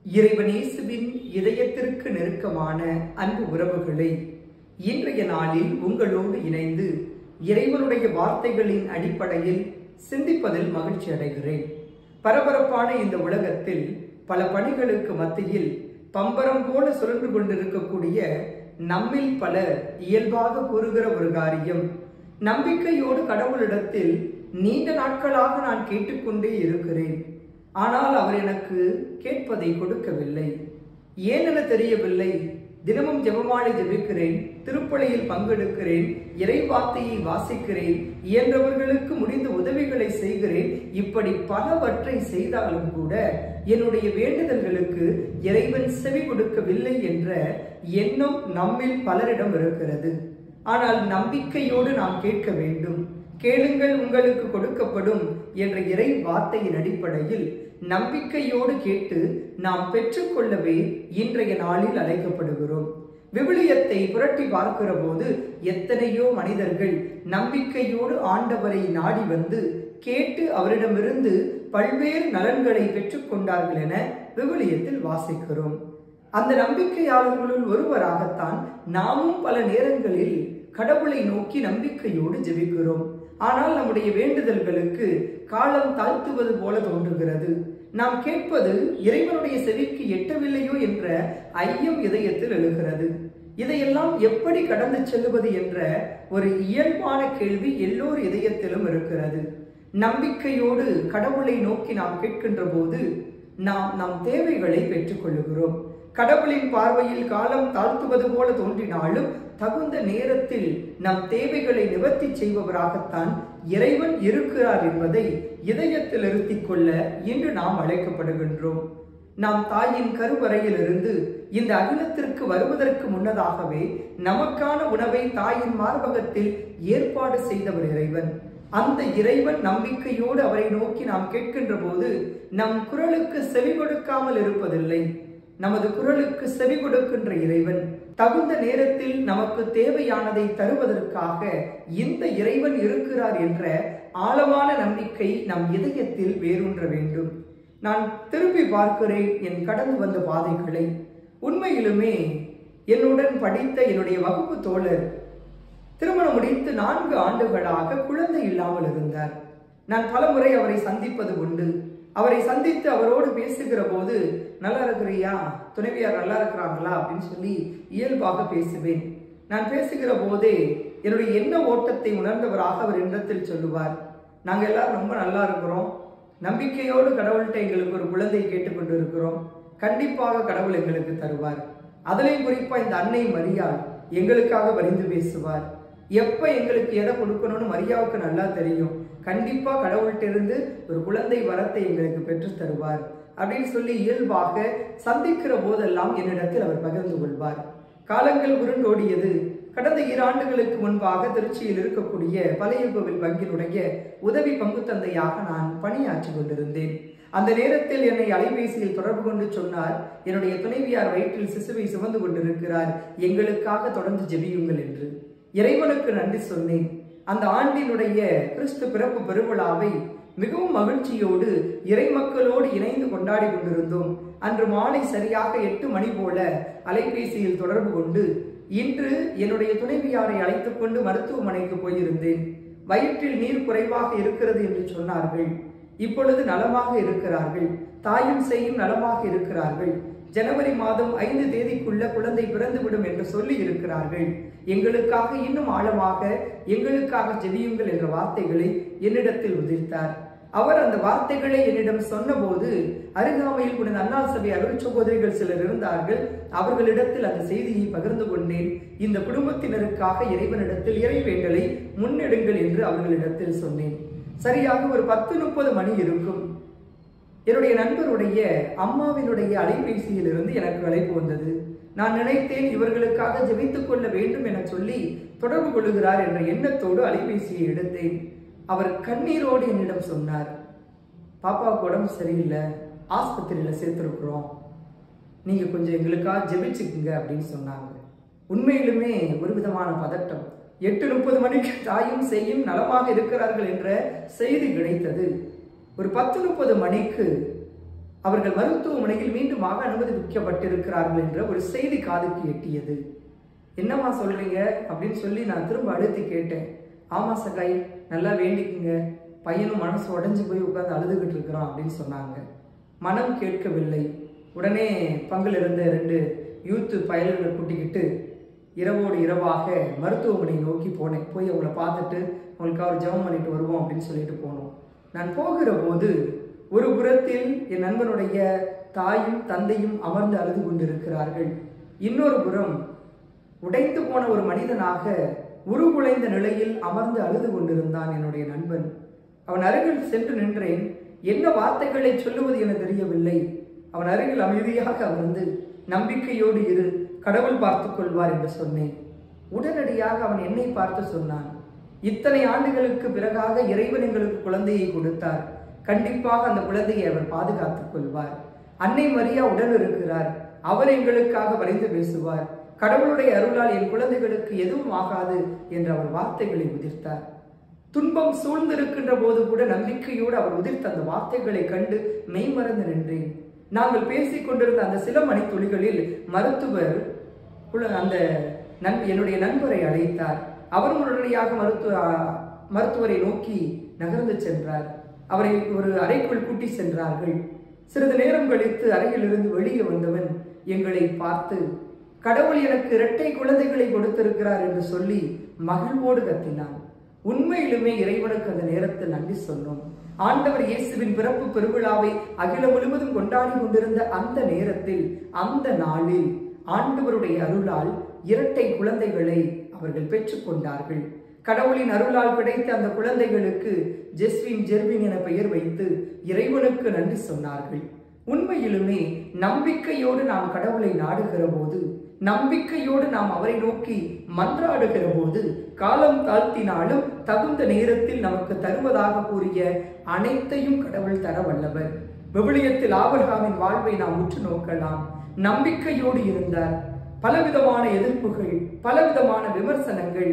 இறைவன் இயேசுவின் இதயத்திற்கு நெருக்கமான அன்பு உறவுகளை இன்றைய நாளில் உங்களோடு இணைந்து இறைவனுடைய வார்த்தைகளின் அடிப்படையில் சிந்திப்பதில் மகிழ்ச்சி அடைகிறேன். பரபரப்பான இந்த உலகத்தில் பல பணிகளுக்கு மத்தியில் பம்பரம் போல சுழன்று கொண்டிருக்கக்கூடிய நம்மில் பலர் இயல்பாக கூறுகிற ஒரு காரியம், நம்பிக்கையோடு கடவுளிடத்தில் நீண்ட நாட்களாக நான் கேட்டுக்கொண்டே இருக்கிறேன், ஆனால் அவர் எனக்கு கேட்பதை கொடுக்கவில்லை. ஏனென தெரியவில்லை. தினமும் ஜெபமாலை ஜெபிக்கிறேன், திருப்பலியில் பங்கெடுக்கிறேன், இறை வார்த்தையை வாசிக்கிறேன், இயன்றவர்களுக்கு முடிந்த உதவிகளை செய்கிறேன். இப்படி பலவற்றை செய்தாலும் கூட என்னுடைய வேண்டுதல்களுக்கு இறைவன் செவி கொடுக்கவில்லை என்ற எண்ணம் நம்மில் பலரிடம் இருக்கிறது. ஆனால் நம்பிக்கையோடு நாம் கேட்க வேண்டும். கேளுங்கள் உங்களுக்கு கொடுக்கப்படும் என்ற இறை வார்த்தையின் அடிப்படையில் நம்பிக்கையோடு கேட்டு நாம் பெற்றுக்கொள்ளவே இன்றைய நாளில் அழைக்கப்படுகிறோம். விவிலியத்தை புரட்டி பார்க்கிற போது எத்தனையோ மனிதர்கள் நம்பிக்கையோடு ஆண்டவரை நாடி வந்து கேட்டு அவரிடமிருந்து பல்வேறு நலன்களை பெற்றுக்கொண்டார்கள் என விவிலியத்தில் வாசிக்கிறோம். அந்த நம்பிக்கையாளர்களுள் ஒருவராகத்தான் நாமும் பல நேரங்களில் கடவுளை நோக்கி நம்பிக்கையோடு ஜெபிக்கிறோம். ஆனால் நம்முடைய வேண்டுதல்களுக்கு காலம் தாழ்த்துவது போல தோன்றுகிறது. நாம் கேட்பது இறைவனுடைய செவிக்கு எட்டவில்லையோ என்ற ஐயம் இதயத்தில் எழுகிறது. இதையெல்லாம் எப்படி கடந்து செல்லுவது என்ற ஒரு இயல்பான கேள்வி எல்லோர் இதயத்திலும் இருக்கிறது. நம்பிக்கையோடு கடவுளை நோக்கி நாம் கேட்கின்ற போது நாம் நம் தேவைகளை பெற்றுக்கொள்ளுகிறோம். கடவுளின் பார்வையில் காலம் தாழ்த்துவது போல தோன்றினாலும் தகுந்த நேரத்தில் நம் தேவைகளை நிவர்த்தி செய்பவராகத்தான் இறைவன் இருக்கிறார் என்பதை இதயத்தில் இருத்திக் கொள்ள இன்று நாம் அழைக்கப்படுகின்றோம். நாம் தாயின் கருவறையில் இருந்து இந்த அகிலத்திற்கு வருவதற்கு முன்னதாகவே நமக்கான உணவை தாயின் மார்பகத்தில் ஏற்பாடு செய்தவர் இறைவன். அந்த இறைவன் நம்பிக்கையோடு அவரை நோக்கி நாம் கேட்கின்ற போது நம் குரலுக்கு செவி கொடுக்காமல் இருப்பதில்லை. நமது குரலுக்கு செவி கொடுக்கின்ற இறைவன் தகுந்த நேரத்தில் நமக்கு தேவையானதை தருவதற்காக இந்த இறைவன் இருக்கிறார் என்ற ஆழமான நம்பிக்கை நம் இதயத்தில் வேரூன்ற வேண்டும். நான் திரும்பி பார்க்கிறேன் என் கடந்து வந்த பாதைகளை. உண்மையிலுமே என்னுடன் படித்த என்னுடைய வகுப்பு தோழர் திருமணம் முடித்து 4 ஆண்டுகளாக குழந்தை இல்லாமல் இருந்தார். நான் பலமுறை அவரை சந்திப்பது உண்டு. அவரை சந்தித்து அவரோடு பேசுகிற போது, நல்லா இருக்கிறியா, துணைவியார் நல்லா இருக்கிறாங்களா அப்படின்னு சொல்லி இயல்பாக பேசுவேன். நான் பேசுகிற போதே என்னுடைய எண்ண ஓட்டத்தை உணர்ந்தவராக அவர் இடத்தில் சொல்லுவார், நாங்கள் எல்லாரும் ரொம்ப நல்லா இருக்கிறோம், நம்பிக்கையோடு கடவுள்கிட்ட எங்களுக்கு ஒரு குழந்தை கேட்டுக்கொண்டு இருக்கிறோம், கண்டிப்பாக கடவுள் எங்களுக்கு தருவார். அதிலையும் குறிப்பா இந்த அன்னை மரியாள் எங்களுக்காக வரிந்து பேசுவார். எப்ப எங்களுக்கு எதை கொடுக்கணும்னு மரியாவுக்கு நல்லா தெரியும், கண்டிப்பா கடவுள்கிட்ட இருந்து ஒரு குழந்தை வரத்தை எங்களுக்கு பெற்று தருவார் அப்படின்னு சொல்லி இயல்பாக சந்திக்கிற போதெல்லாம் என்னிடத்தில் அவர் பகிர்ந்து கொள்வார். காலங்கள் உருண்டோடியது. கடந்த 2 ஆண்டுகளுக்கு முன்பாக திருச்சியில் இருக்கக்கூடிய பழைய கோவில் வங்கியினுடைய உதவி பங்கு தந்தையாக நான் பணியாற்றி கொண்டிருந்தேன். அந்த நேரத்தில் என்னை அலைபேசியில் தொடர்பு கொண்டு சொன்னார், என்னுடைய துணைவியார் வயிற்றில் சிசுவை சுமந்து கொண்டிருக்கிறார், எங்களுக்காக தொடர்ந்து ஜெபியுங்கள் என்று. இறைவனுக்கு நன்றி சொன்னேன். அந்த ஆண்டினுடைய கிறிஸ்து பிறப்பு பெருவிழாவை மிகவும் மகிழ்ச்சியோடு இறை மக்களோடு இணைந்து கொண்டாடி கொண்டிருந்தோம். அன்று மாலை சரியாக 8 மணி போல அலைபேசியில் தொடர்பு கொண்டு, இன்று என்னுடைய துணைவியாரை அழைத்துக் கொண்டு மருத்துவமனைக்கு போயிருந்தேன், வயிற்றில் நீர் குறைவாக இருக்கிறது என்று சொன்னார்கள், இப்பொழுது நலமாக இருக்கிறார்கள், தாயும் செய்யும் நலமாக இருக்கிறார்கள், ஜனவரி மாதம் 5 தேதிக்குள்ள குழந்தை பிறந்துவிடும் என்று சொல்லி இருக்கிறார்கள், எங்களுக்காக இன்னும் ஆழமாக எங்களுக்காக ஜெபியுங்கள் என்ற வார்த்தைகளை என்னிடத்தில் உதிர்த்தார். அவர் அந்த வார்த்தைகளை என்னிடம் சொன்னபோது அருகாமையில் புனித அன்னாள் சபை அருள் சகோதரிகள் சிலர் இருந்தார்கள். அவர்களிடத்தில் அந்த செய்தியை பகிர்ந்து கொண்டேன். இந்த குடும்பத்தினருக்காக இறைவனிடத்தில் இறைவேண்டலை முன்னெடுங்கள் என்று அவர்களிடத்தில் சொன்னேன். சரியாக ஒரு 10:30 மணி இருக்கும். என்னுடைய நண்பருடைய அம்மாவினுடைய அலைபேசியில் இருந்து எனக்கு அழைப்பு வந்தது. நான் நினைத்தேன் இவர்களுக்காக ஜெபித்துக் கொள்ள வேண்டும் என சொல்லி தொடர்பு கொள்ளுகிறார் என்ற எண்ணத்தோடு அலைபேசியை எடுத்தேன். அவர் கண்ணீரோடு என்னிடம் சொன்னார், பாப்பாவுக்கு உடம்பு சரியில்லை, ஆஸ்பத்திரியில் சேர்த்திருக்கிறோம், நீங்க கொஞ்சம் எங்களுக்காக ஜெபிச்சுக்குங்க அப்படின்னு சொன்னாங்க. உண்மையிலுமே ஒரு விதமான பதட்டம். 8:30 மணிக்கு தாயும் செய்யும் நலமாக இருக்கிறார்கள் என்ற செய்தி கிடைத்தது. ஒரு 10:30 மணிக்கு அவர்கள் மருத்துவமனையில் மீண்டுமாக அனுமதிக்கப்பட்டிருக்கிறார்கள் என்ற ஒரு செய்தி காதுக்கு எட்டியது. என்னம்மா சொல்றீங்க அப்படின்னு சொல்லி நான் திரும்ப அழுத்தி கேட்டேன். ஆமா சகாய், நல்லா வேண்டிக்குங்க, பையனும் மனசு உடைஞ்சு போய் உட்கார்ந்து அழுதுகிட்டு இருக்கிறான் அப்படின்னு சொன்னாங்க. மனம் கேட்கவில்லை. உடனே பங்கில் இருந்த 2 யூத்து பயல்களை கூட்டிக்கிட்டு இரவோடு இரவாக மருத்துவமனை நோக்கி போனேன். போய் அவங்கள பார்த்துட்டு அவங்களுக்காக ஒரு ஜெபம் பண்ணிட்டு வருவோம் அப்படின்னு சொல்லிட்டு போனோம். நான் போகிற போது ஒரு புறத்தில் என் நண்பனுடைய தாயும் தந்தையும் அமர்ந்து அழுது கொண்டிருக்கிறார்கள். இன்னொரு புறம் உடைந்து போன ஒரு மனிதனாக உருகுலைந்த நிலையில் அமர்ந்து அழுது கொண்டிருந்தான் என்னுடைய நண்பன். அவன் அருகில் சென்று நின்றேன். என்ன வார்த்தைகளை சொல்லுவது என தெரியவில்லை. அவன் அருகில் அமைதியாக அமர்ந்து நம்பிக்கையோடு இரு, கடவுள் பார்த்துக் கொள்வார் என்று சொன்னேன். உடனடியாக அவன் என்னை பார்த்து சொன்னான், இத்தனை ஆண்டுகளுக்கு பிறகாக இறைவன் எங்களுக்கு குழந்தையை கொடுத்தார், கண்டிப்பாக அந்த குழந்தையை அவர் பாதுகாத்துக் கொள்வார். அன்னை மரியா உடன் இருக்கிறார், அவர் எங்களுக்காக பரிந்து பேசுவார், கடவுளுடைய அருளால் என் குழந்தைகளுக்கு எதுவும் ஆகாது என்று அவர் வார்த்தைகளை உதிர்த்தார். துன்பம் சூழ்ந்திருக்கின்ற போது கூட நம்பிக்கையோடு அவர் உதிர்த்த அந்த வார்த்தைகளை கண்டு மெய்மறந்து நின்றேன். நாங்கள் பேசிக் கொண்டிருந்த அந்த சில மணித்துளிகளில் மருத்துவர் அந்த என்னுடைய நண்பரை அழைத்தார். அவர் உடனடியாக மருத்துவரை நோக்கி நகர்ந்து சென்றார். அவரை ஒரு அறைக்குள் கூட்டி சென்றார்கள். சிறிது நேரம் கழித்து அறையிலிருந்து வெளியே வந்தவன் எங்களை பார்த்து, கடவுள் எனக்கு 2 குழந்தைகளை கொடுத்திருக்கிறார் என்று சொல்லி மகிழ்வோடு கத்தினான். உண்மையிலுமே இறைவனுக்கு அந்த நேரத்தில் நன்றி சொன்னோம். ஆண்டவர் இயேசுவின் பிறப்பு பெருவிழாவை அகிலம் முழுவதும் கொண்டாடி கொண்டிருந்த அந்த நேரத்தில், அந்த நாளில் ஆண்டவருடைய அருளால் 2 குழந்தைகளை அவர்கள் பெற்றுக் கொண்டார்கள். கடவுளின் அருளால் கிடைத்த அந்த குழந்தைகளுக்கு ஜெஸ்வின் ஜெர்வின் என பெயர் வைத்து இறைவனுக்கு நன்றி சொன்னார்கள். உண்மையிலுமே நம்பிக்கையோடு நாம் கடவுளை நாடுகிற போது, நம்பிக்கையோடு நாம் அவரை நோக்கி மன்றாடுகிற போது, காலம் தாழ்த்தினாலும் தகுந்த நேரத்தில் நமக்கு தருவதாக கூறிய அனைத்தையும் கடவுள் தர வல்லவர். விவிலியத்தில் ஆபிரகாமின் வாழ்வை நாம் உற்று நோக்கலாம். நம்பிக்கையோடு இருந்தார். பலவிதமான எதிர்ப்புகள், பலவிதமான விமர்சனங்கள்,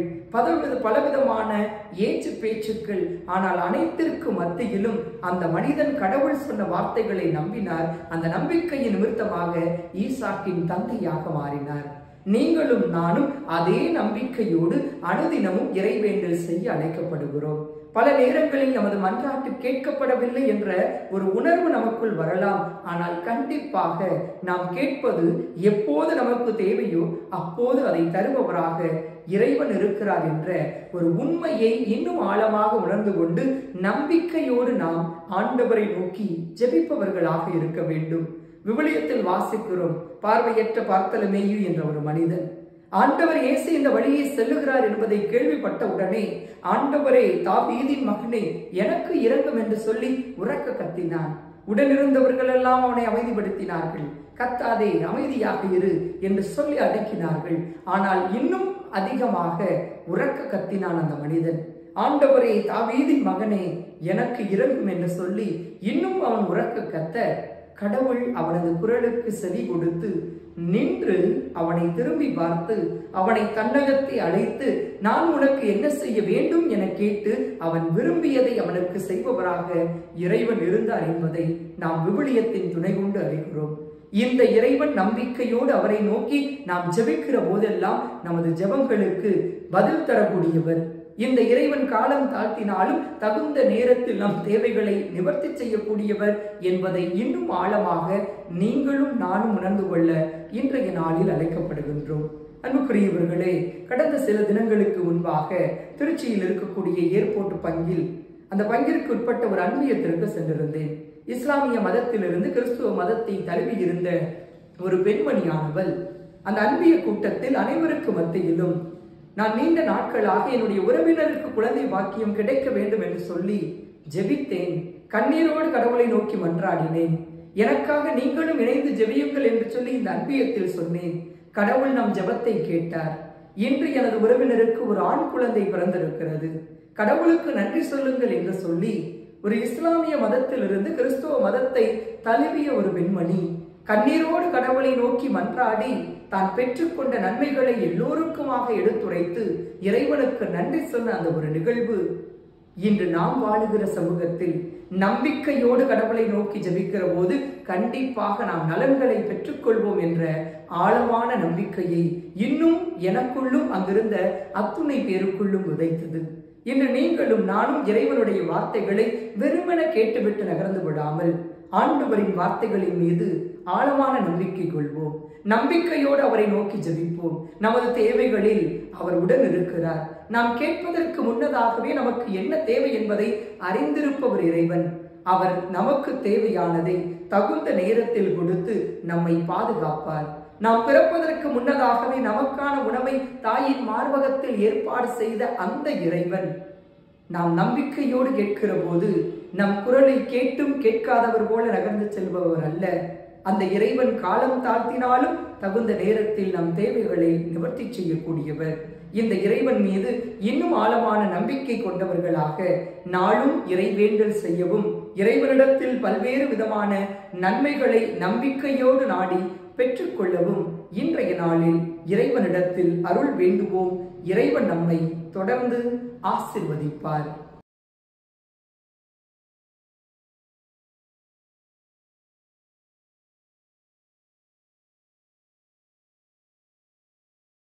பலவிதமான ஏச்சு பேச்சுக்கள், ஆனால் அனைத்திற்கு மத்தியிலும் அந்த மனிதன் கடவுள் சொன்ன வார்த்தைகளை நம்பினார். அந்த நம்பிக்கையின் நிமித்தமாக ஈசாக்கின் தந்தையாக மாறினார். நீங்களும் நானும் அதே நம்பிக்கையோடு அனுதினமும் இறைவேண்டல் செய்ய அழைக்கப்படுகிறோம். பல நேரங்களில் நமது மன்றாட்டு கேட்கப்படவில்லை என்ற ஒரு உணர்வு நமக்குள் வரலாம். ஆனால் கண்டிப்பாக நாம் கேட்பது எப்போது நமக்கு தேவையோ அப்போது அதை தருபவராக இறைவன் இருக்கிறார் என்ற ஒரு உண்மையை இன்னும் ஆழமாக உணர்ந்து கொண்டு நம்பிக்கையோடு நாம் ஆண்டவரை நோக்கி ஜெபிப்பவர்களாக இருக்க வேண்டும். விவிலியத்தில் வாசிக்கிறோம், பார்வையற்ற பார்த்தலமேயு என்ற ஒரு மனிதன் ஆண்டவர் இயேசு இந்த வழியை செல்லுகிறார் என்பதை கேள்விப்பட்ட உடனே, ஆண்டவரே, தாவீதின் மகனே, எனக்கு இரங்கும் என்று சொல்லி உரக்க கத்தினான். உடனிருந்தவர்கள் எல்லாம் அவனை அமைதிப்படுத்தினார்கள். கத்தாதே, அமைதியாக இரு என்று சொல்லி அடக்கினார்கள். ஆனால் இன்னும் அதிகமாக உரக்க கத்தினான் அந்த மனிதன். ஆண்டவரே, தாவீதின் மகனே, எனக்கு இரங்கும் என்று சொல்லி இன்னும் அவன் உரக்க கத்த, கடவுள் அவனது குரலுக்கு செவி கொடுத்து நின்று அவனை திரும்பி பார்த்து அவனை தன்னகத்தை அழைத்து, நான் உனக்கு என்ன செய்ய வேண்டும் என கேட்டு அவன் விரும்பியதை அவனுக்கு செய்பவராக இறைவன் இருந்தார் என்பதை நாம் விவிலியத்தின் துணை கொண்டு அறிகிறோம். இந்த இறைவன் நம்பிக்கையோடு அவரை நோக்கி நாம் ஜெபிக்கிற போதெல்லாம் நமது ஜெபங்களுக்கு பதில் தரக்கூடியவர். இந்த இறைவன் காலம் தாழ்த்தினாலும் தகுந்த நேரத்தில் நம் தேவைகளை நிவர்த்தி செய்யக்கூடியவர் என்பதை இன்னும் ஆழமாக நீங்களும் நானும் உணர்ந்து கொள்ள இன்றைய நாளில் அழைக்கப்படுகின்றோம். அன்புக்குரியவர்களே, கடந்த சில தினங்களுக்கு முன்பாக திருச்சியில் இருக்கக்கூடிய ஏர்போர்ட் பங்கில், அந்த பங்கிற்கு உட்பட்ட ஒரு அன்பியத்திற்கு சென்றிருந்தேன். இஸ்லாமிய மதத்திலிருந்து கிறிஸ்துவ மதத்தை தழுவி இருந்த ஒரு பெண்மணியானவள் அந்த அன்பிய கூட்டத்தில் அனைவருக்கு மத்தியிலும், நான் நீண்ட நாட்களாக என்னுடைய உறவினருக்கு குழந்தை பாக்கியம் கிடைக்க வேண்டும் என்று சொல்லி ஜெபித்தேன். கண்ணீரோடு கடவுளை நோக்கி மன்றாடினேன். எனக்காக நீங்களும் இணைந்து ஜெபியுங்கள் என்று சொல்லி இந்த அன்பியத்தில் சொன்னேன். கடவுள் நம் ஜெபத்தை கேட்டார். இன்று எனது உறவினருக்கு ஒரு ஆண் குழந்தை பிறந்திருக்கிறது. கடவுளுக்கு நன்றி சொல்லுங்கள் என்று சொல்லி ஒரு இஸ்லாமிய மதத்திலிருந்து கிறிஸ்துவ மதத்தை தழுவிய ஒரு பெண்மணி கண்ணீரோடு கடவுளை நோக்கி மன்றாடி தான் பெற்றுக்கொண்ட நன்மைகளை எல்லோருக்குமாக எடுத்துரைத்து இறைவனுக்கு நன்றி சொன்ன அந்த ஒரு நிகழ்வு இன்று நாம் வாழுகிற சமூகத்தில் நம்பிக்கையோடு கடவுளை நோக்கி ஜெபிக்கிற போது கண்டிப்பாக நாம் நலன்களை பெற்றுக்கொள்வோம் என்ற ஆழமான நம்பிக்கையை இன்னும் எனக்குள்ளும் அங்கிருந்த அத்துணை பேருக்குள்ளும் விதைத்தது. இன்று நீங்களும் நானும் இறைவனுடைய வார்த்தைகளை வெறுமென கேட்டுவிட்டு நகர்ந்து விடாமல் ஆண்டவரின் வார்த்தைகளின் மீது ஆழமான நம்பிக்கை கொள்வோம். நம்பிக்கையோடு அவரை நோக்கி ஜெபிப்போம். நமது தேவைகளில் அவர் உடன் இருக்கிறார். நாம் கேட்பதற்கு முன்னதாகவே நமக்கு என்ன தேவை என்பதை அறிந்திருப்பவர் இறைவன். அவர் நமக்கு தேவையானதை தகுந்த நேரத்தில் கொடுத்து நம்மை பாதுகாப்பார். நாம் பிறப்பதற்கு முன்னதாகவே நமக்கான உணவை தாயின் மார்பகத்தில் ஏற்பாடு செய்த அந்த இறைவன் நாம் நம்பிக்கையோடு கேட்கிற போது நம் குரலை கேட்டும் கேட்காதவர் போல நகர்ந்து செல்பவர் அல்ல. அந்த இறைவன் காலம் தாழ்த்தினாலும் தகுந்த நேரத்தில் நம் தேவைகளை நிவர்த்தி செய்யக்கூடியவர். இந்த இறைவன் மீது இன்னும் ஆழமான நம்பிக்கை கொண்டவர்களாக நாளும் இறைவேண்டல் செய்யவும், இறைவனிடத்தில் பல்வேறு விதமான நன்மைகளை நம்பிக்கையோடு நாடி பெற்றுக்கொள்ளவும் இன்றைய நாளில் இறைவனிடத்தில் அருள் வேண்டுவோம். இறைவன் நம்மை தொடர்ந்து ஆசிர்வதிப்பார்.